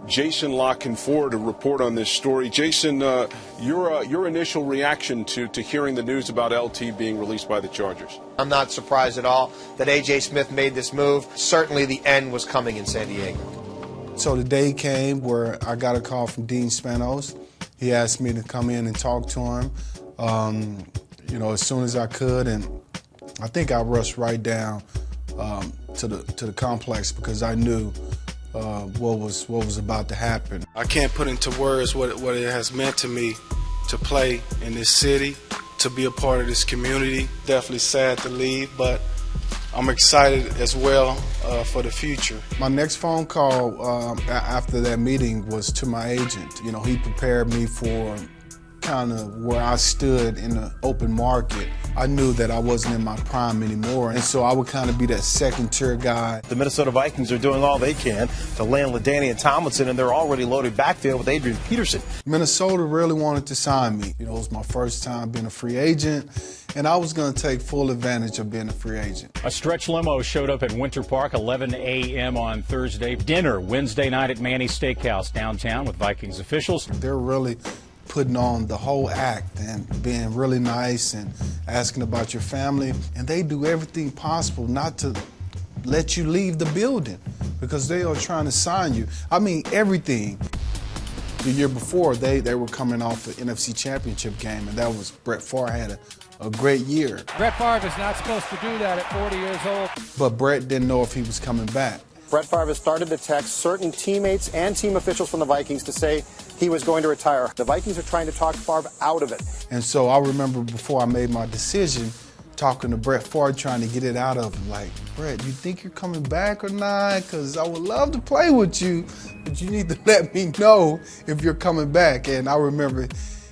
Jason Lockenford to report on this story. Jason, your initial reaction to hearing the news about LT being released by the Chargers? I'm not surprised at all that A.J. Smith made this move. Certainly the end was coming in San Diego. So the day came where I got a call from Dean Spanos. He asked me to come in and talk to him, as soon as I could, and I think I rushed right down to the complex because I knew what was about to happen. I can't put into words what it has meant to me to play in this city, to be a part of this community. Definitely sad to leave, but I'm excited as well for the future. My next phone call after that meeting was to my agent. He prepared me for kind of where I stood in the open market. I knew that I wasn't in my prime anymore, and so I would kind of be that second-tier guy. The Minnesota Vikings are doing all they can to land LaDainian Tomlinson, and they're already loaded backfield with Adrian Peterson. Minnesota really wanted to sign me. It was my first time being a free agent, and I was going to take full advantage of being a free agent. A stretch limo showed up at Winter Park 11 a.m. on Thursday. Dinner Wednesday night at Manny's Steakhouse downtown with Vikings officials. They're really putting on the whole act and being really nice and asking about your family. And they do everything possible not to let you leave the building because they are trying to sign you. I mean, everything. The year before, they were coming off the NFC Championship game, and that was Brett Favre had a great year. Brett Favre is not supposed to do that at 40 years old. But Brett didn't know if he was coming back. Brett Favre has started to text certain teammates and team officials from the Vikings to say he was going to retire. The Vikings are trying to talk Favre out of it. And so I remember before I made my decision, talking to Brett Favre, trying to get it out of him. Like, Brett, you think you're coming back or not? Because I would love to play with you, but you need to let me know if you're coming back. And I remember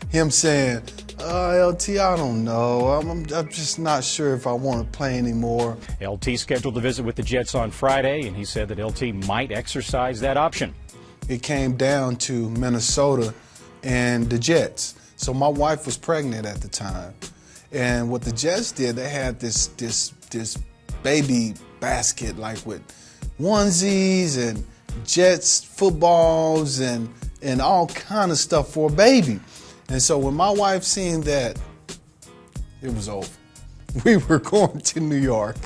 him saying, LT, I don't know. I'm just not sure if I want to play anymore. LT scheduled to visit with the Jets on Friday, and he said that LT might exercise that option. It came down to Minnesota and the Jets. So my wife was pregnant at the time. And what the Jets did, they had this baby basket, like with onesies and Jets footballs and all kind of stuff for a baby. And so when my wife seen that, it was over. We were going to New York.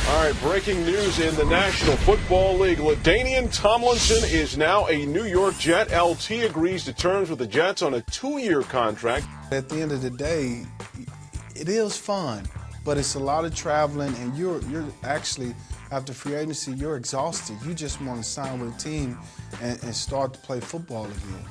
All right, breaking news in the National Football League. LaDainian Tomlinson is now a New York Jet. LT agrees to terms with the Jets on a 2-year contract. At the end of the day, it is fun, but it's a lot of traveling, and you're actually, after free agency, you're exhausted. You just want to sign with a team and start to play football again.